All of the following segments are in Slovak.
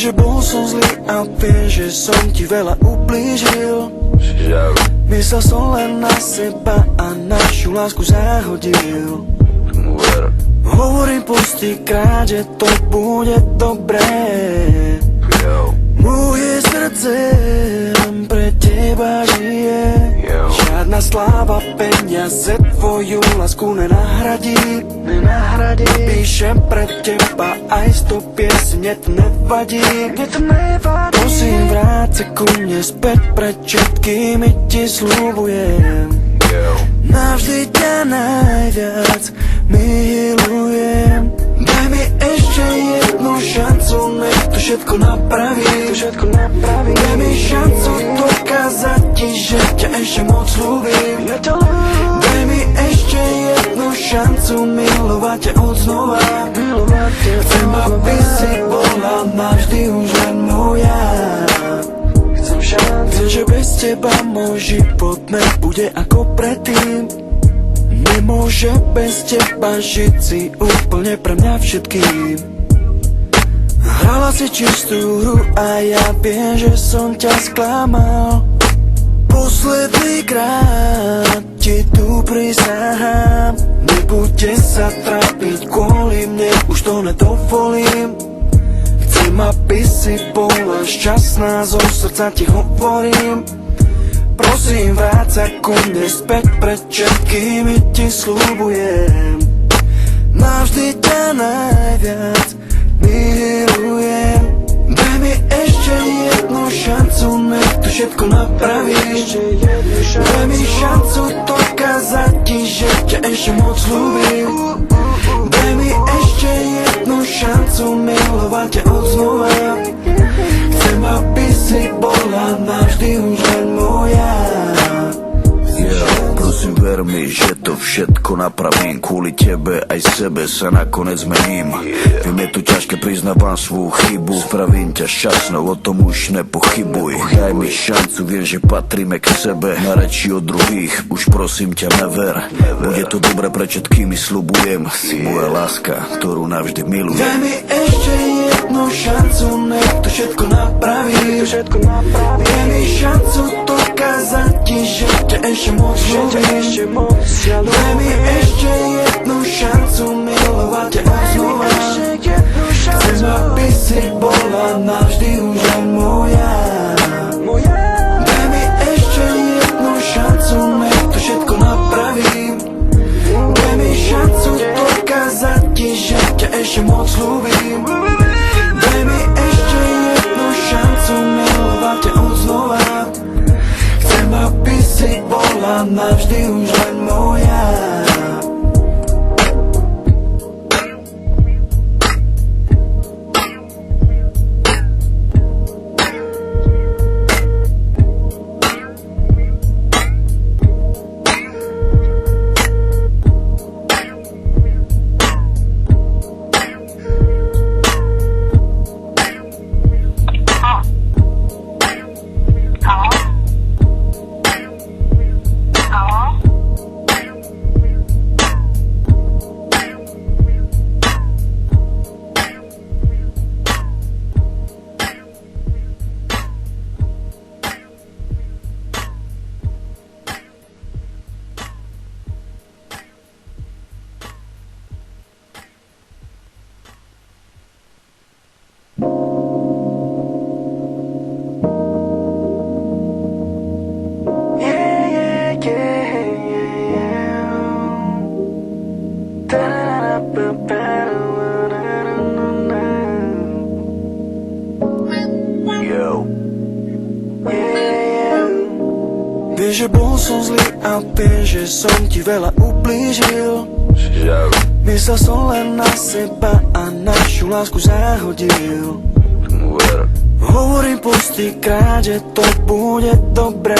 Vieš, že bol som zlý a vieš, že som ti veľa ublížil. Myslel som len na seba a našu lásku zahodil. Hovorím pustýkrát, že to bude dobré. Moje srdce len pre teba žije. Žiadna sláva, peniaze tvoju lásku nenahradí. Píšem pre teba aj 100 piesne, to nevadí. Prosím, vráť sa ku mne späť, pred všetkými ti sľubujem. Navždy ťa najviac milujem. Daj mi ešte jednu šancu, nech to všetko napraví. Daj mi šancu dokázať ti, že ťa ešte moc ľúbim. Daj mi ešte jednu šancu milovať ťa odznova. Chcem, aby si bola navždy už len moja. Chcem, že bez teba môj život nebude ako predtým. Nemôže bez teba žiť, si úplne pre mňa všetkým. Hrala si čistú hru a ja viem, že som ťa sklamal. Posledný krát ti tu prisahám. Nebuďte sa trápiť kvôli mne, už to nedovolím. Chcem, aby si bola šťastná, zo srdca ti hovorím. Prosím, vráť sa ku mne späť, pred všetkými ti sľubujem. Navždy ťa najviac milujem. Daj mi ešte jednu šancu, nech to všetko napravíš. Daj mi šancu dokázať ti, že ťa ešte moc ľúbim. Daj mi ešte jednu šancu milovať ťa odznova. Chcem, aby si bola navždy už len moja. Prosím, ver mi, že to všetko napravím. Kvôli tebe aj sebe sa nakoniec zmením. Viem, je tu ťažké, priznávam svoju chybu. Spravím ťa šťastnou, o tom už nepochybuj. Daj mi šancu, viem, že patríme k sebe. Na reči o druhých, už prosím ťa never. Bude to dobre, pre všetkými sľubujem. Si moja láska, ktorú navždy milujem. Daj mi ešte jednu šancu, nech to všetko napraví. Daj mi šancu dokázať ti, že ťa ešte moc ľúbim. Daj mi ešte jednu šancu milovať ťa odznova. Chcem, aby si bola navždy už len moja. Daj mi ešte jednu šancu, nech to všetko napravím. Daj mi šancu dokázať ti, že ťa ešte moc ľúbim. Daj mi ešte jednu šancu milovať ťa odznova. Chcem, aby si bola navždy už len moja. Vieš, že bol som zlý a vieš, že som ti veľa ublížil. Myslel som len na seba a našu lásku zahodil. Hovorím pustýkrát, že to bude dobré.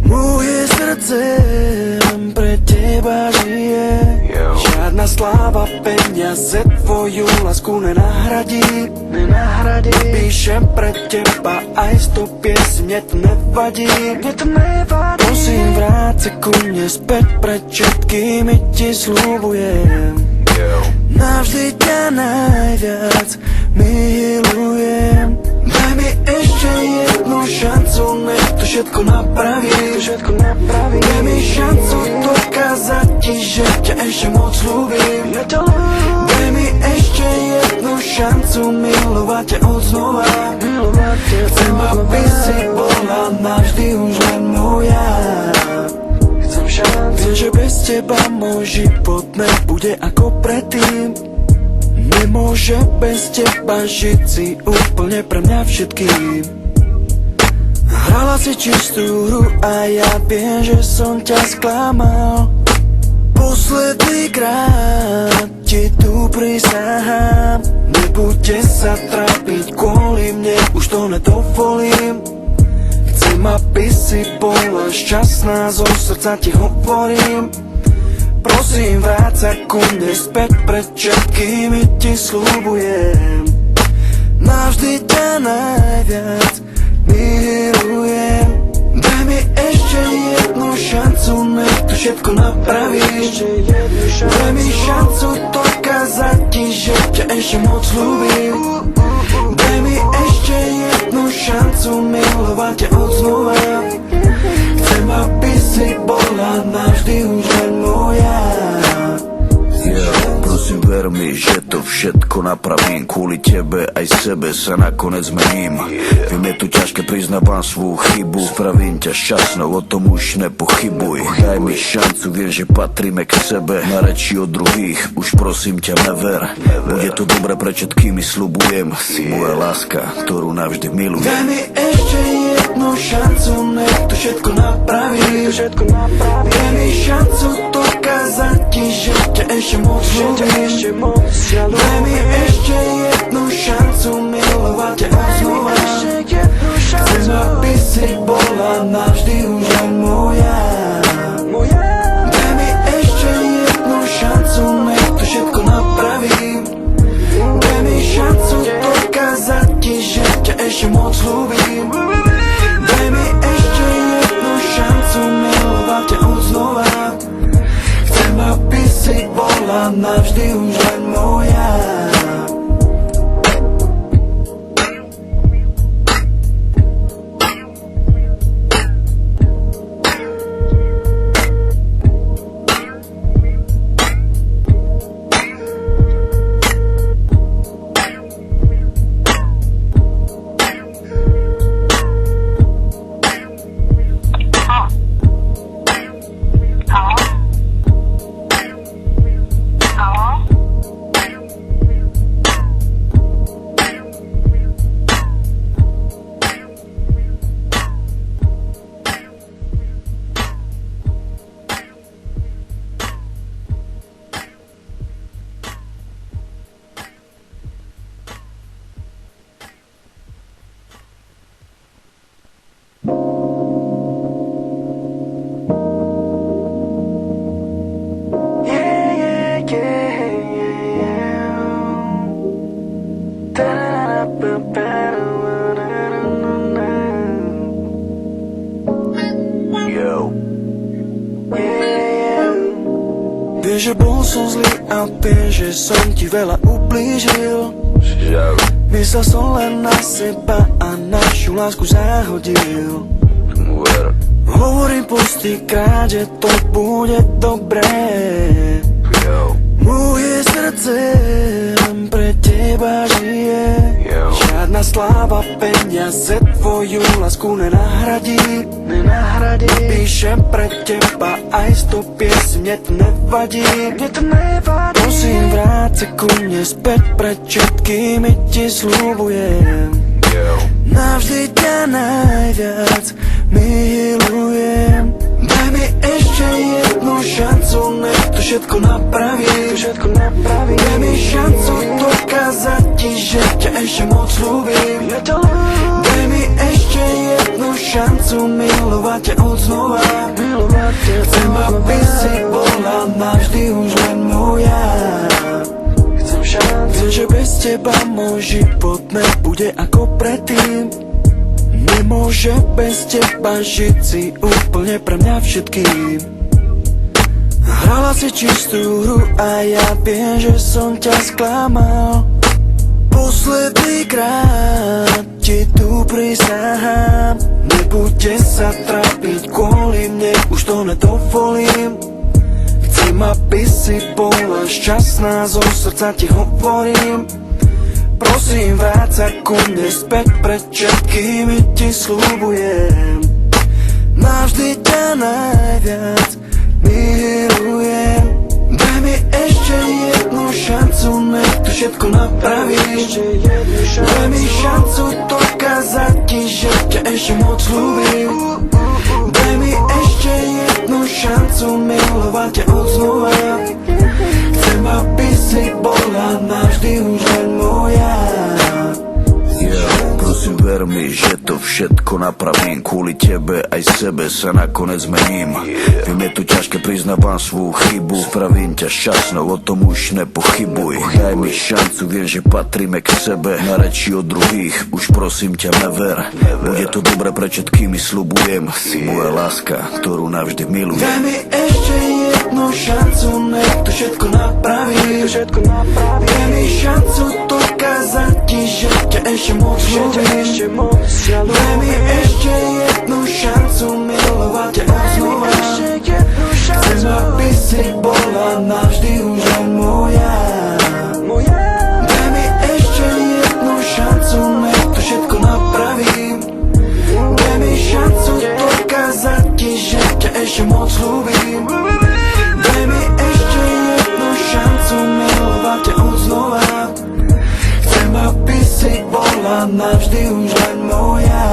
Moje srdce len pre teba žije. Žiadna sláva, peniaze tvoju lásku nenahradí. Píšem pre teba aj 100 piesne, to nevadí. Prosím, vráť sa ku mne späť, pred všetkými ti sľubujem. Navždy ťa najviac milujem. Daj mi ešte jednu šancu, nech to všetko napraví. Daj mi šancu dokázať ti, že ťa ešte moc ľúbim. Daj mi ešte jednu šancu milovať ťa odznova. Chcem, aby si bola navždy už len moja. Viem, že bez teba môj život nebude ako predtým. Nemôže bez teba žiť si úplne pre mňa všetkým. Hrala si čistú hru a ja viem, že som ťa sklamal. Posledný krát ti tu prisahám. Nebuďte sa trápiť kvôli mne, už to nedovolím. Chcem, aby si bola šťastná, zo srdca ti hovorím. Prosím, vráť sa ku mne späť, pred všetkými ti sľubujem. Navždy ťa najviac milujem. Daj mi ešte jednu šancu, nech to všetko napravíš. Daj mi šancu dokázať ti, že ťa ešte moc ľúbim. Daj mi ešte jednu šancu milovať ťa odznova. Chcem, aby si bola navždy už len moja. Prosím, ver mi, že to všetko napravím. Kvôli tebe aj sebe sa nakoniec zmením. Viem, je tu ťažké, priznávam svoju chybu. Spravím ťa šťastnou, o tom už nepochybuj. Daj mi šancu, viem, že patríme k sebe. Na reči od druhých, už prosím ťa never. Bude to dobre pre všetkými, sľubujem. Si moja láska, ktorú navždy milujem. Daj mi ešte jednu šancu, nech to všetko napraví. Daj mi šancu dokázať ti, že ťa ešte moc ľúbim. Daj mi ešte jednu šancu milovať ťa odznova. Chcem, aby si bola navždy už len moja. Daj mi ešte jednu šancu, nech to všetko napravím. Daj mi šancu dokázať ti, že ťa ešte moc ľúbim. Daj mi ešte jednu šancu milovať ťa odznova. Chcem, aby si bola navždy už len moja. Viem, že bol som zlý a viem, že som ti veľa ublížil. Myslel som len na seba a našu lásku zahodil. Hovorím pustýkrát, že to bude dobré. Moje srdce pre teba žije. Žiadna sláva, peniaze tvoju lásku nenahradí. Píšem pre teba aj 100 piesň, mne to nevadí. Prosím, vráť sa ku mne späť, pred všetkými ti sľubujem. Navždy ťa najviac milujem. Daj mi ešte jednu šancu, nech to všetko napraví. Daj mi šancu dokázať ti, že ťa ešte moc ľúbim. Daj mi ešte jednu šancu milovať ťa odznova. Chcem, aby si bola navždy už len moja. Viem, že bez teba môj život nebude ako predtým. Nemôže bez teba žiť si úplne pre mňa všetkým. Hrala si čistú hru a ja viem, že som ťa sklamal. Posledný krát ti tu prisahám, nebuďte sa trápiť kvôli mne, už to nedovolím. Chcem, aby si bola šťastná, zo srdca ti hovorím. Prosím, vráť sa ku mne späť, pred všetkými ti sľubujem. Navždy ťa najviac milujem. Daj mi ešte jednu šancu, nech to všetko napravíš. Daj mi šancu dokázať ti, že ťa ešte moc ľúbim. Daj mi ešte jednu šancu milovať ťa odznova. Chcem, aby si bola navždy už len moja. Prosím, ver mi, že to všetko napravím. Kvôli tebe aj sebe sa nakoniec zmením. Viem, je to ťažké, priznávam svoju chybu. Spravím ťa šťastnou, o tom už nepochybuj. Daj mi šancu, viem, že patríme k sebe. Na reči od druhých, už prosím ťa never. Bude to dobre, pre všetkými sľubujem. Si moja láska, ktorú navždy milujem. Daj mi ešte jednu šancu, nech to všetko napravíš. Daj mi šancu dokázať ti, že ťa ešte moc ľúbim. Daj mi ešte jednu šancu milovať ťa odznova. Chcem, aby si bola navždy už len moja. Daj mi ešte jednu šancu, nech to všetko napravím. Daj mi šancu dokázať ti, že ťa ešte moc ľúbim. Daj mi ešte jednu šancu milovať ťa odznova. Chcem, aby si bola navždy už len moja.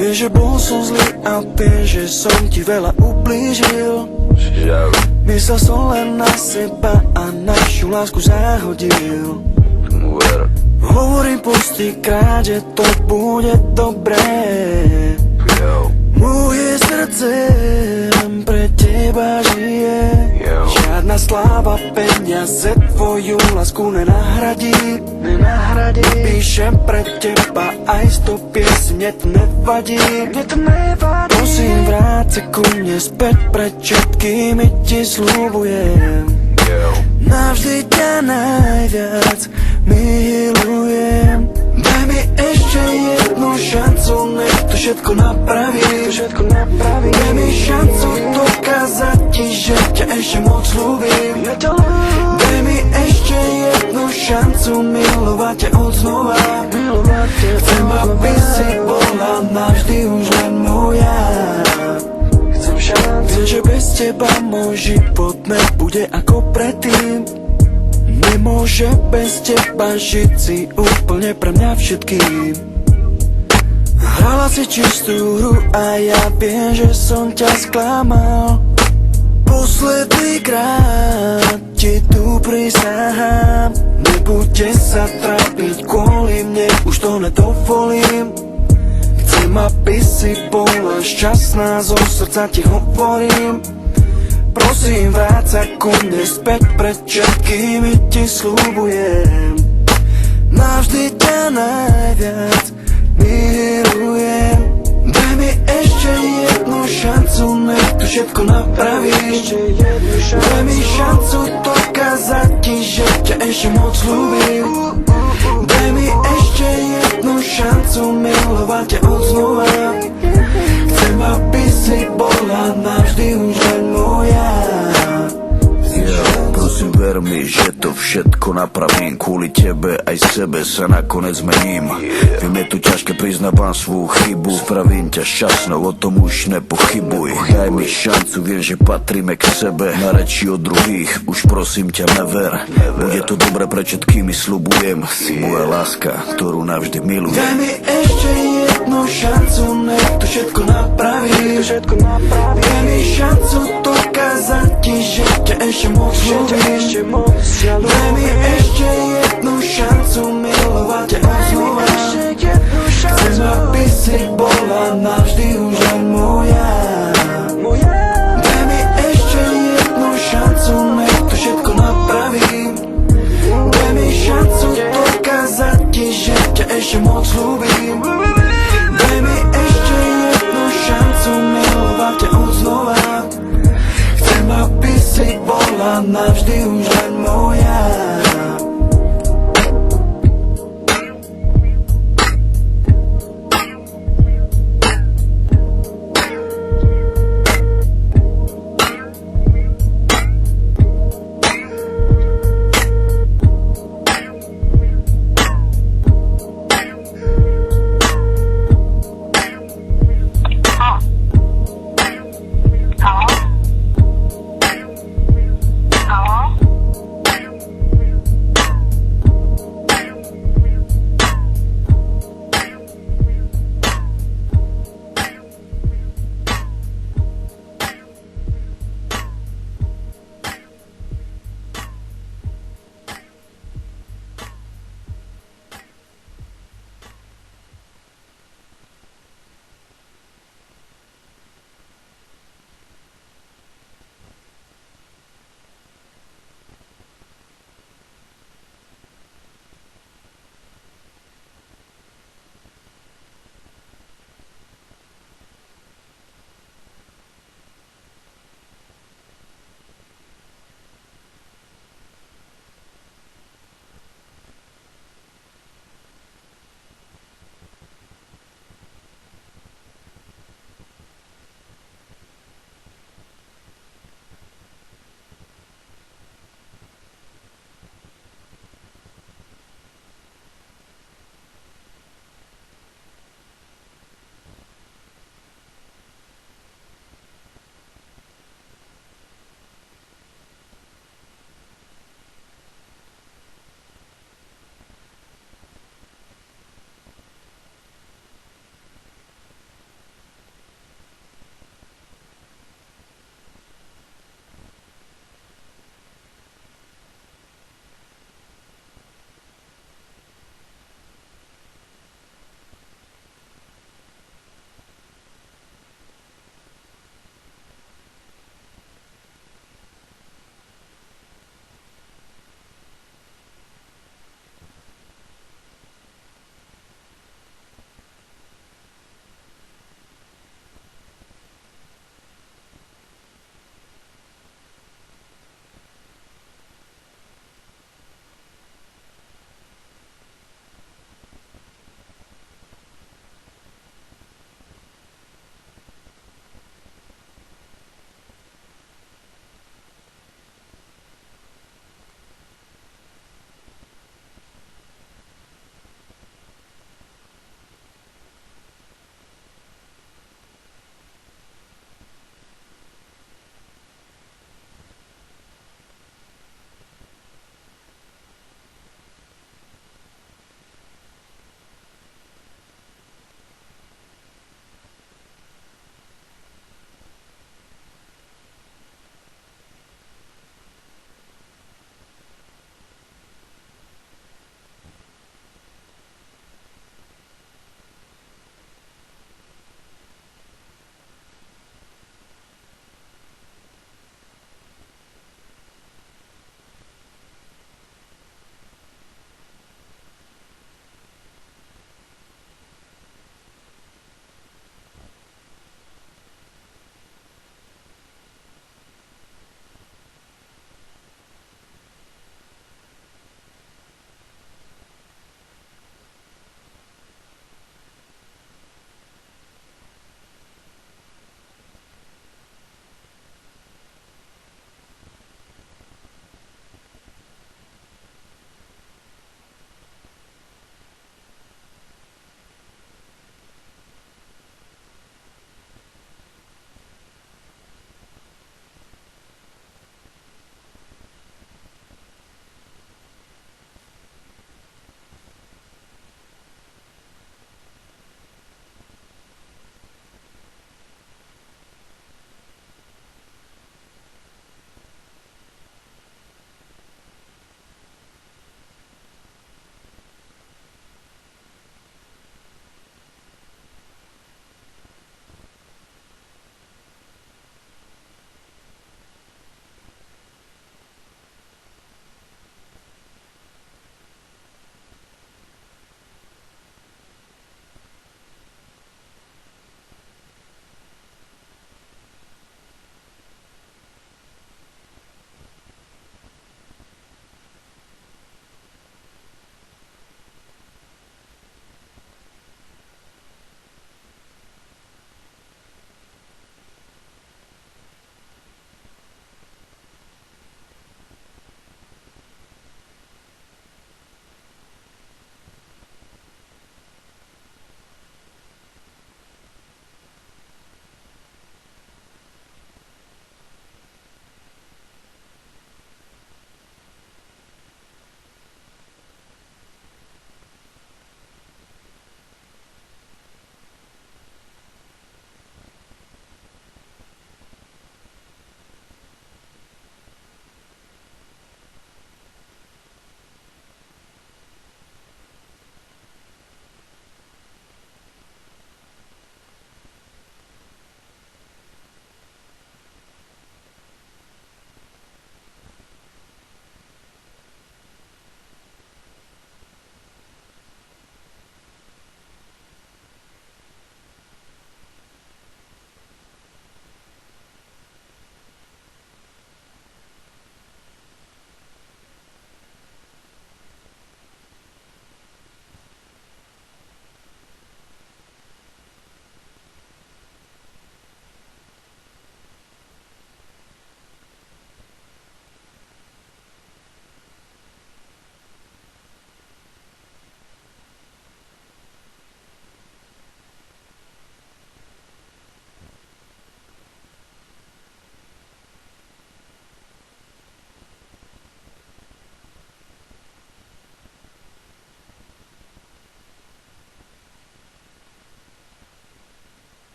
Vieš, že bol som zlý a vieš, že som ti veľa ublížil. Myslel som len na seba a našu lásku zahodil. Hovorím pustýkrát, že to bude dobré. Moje srdce pre teba žije. Žiadna sláva, peniaze tvoju lásku nenahradí. Píšem pre teba aj 100 piesň, mne to nevadí. Prosím, vráť sa ku mne späť, pred všetkými ti sľubujem. Navždy ťa najviac milujem. Daj mi ešte jednu šancu, nech to všetko napravíš. Daj mi šancu dokázať ti, že ťa ešte moc ľúbim. Daj mi ešte jednu šancu milovať ťa odznova. Chcem, aby si bola navždy už len moja. Viem, že bez teba môj život nebude ako predtým. Nemôže bez teba žiť, si úplne pre mňa všetkým. Hrala si čistú hru a ja viem, že som ťa sklamal. Posledný krát ti tu prisahám, nebuďte sa trápiť kvôli mne, už to nedovolím. Chcem, aby si bola šťastná, zo srdca ti hovorím. Prosím, vráť sa ku mne späť, pred všetkými ti sľubujem. Navždy ťa najviac milujem. Daj mi ešte jednu šancu, nech to všetko napravíš. Daj mi šancu dokázať ti, že ťa ešte moc ľúbim. Daj mi ešte jednu šancu milovať ťa odznova. Chcem, aby si bola navždy už len moja. Prosím, ver mi, že to všetko napravím. Kvôli tebe aj sebe sa nakoniec zmením. Viem, je tu ťažké, priznávam svoju chybu. Spravím ťa šťastnou, o tom už nepochybuj. Daj mi šancu, viem, že patríme k sebe. Na reči o druhých, už prosím ťa never. Bude to dobre pre všetkými, sľubujem. Si moja láska, ktorú navždy milujem. Daj mi ešte jednu šancu, nech to všetko napraví. Daj mi šancu dokázať ti, že ťa ešte moc ľúbim. Daj mi ešte jednu šancu milovať ťa odznova. Chcem, aby si bola navždy už len moja. Daj mi ešte jednu šancu, nech to všetko napravím. Daj mi šancu dokázať ti, že ťa ešte moc ľúbim. Daj mi ešte jednu šancu milovať ťa odznova. Chcem, aby si bola navždy už len moja.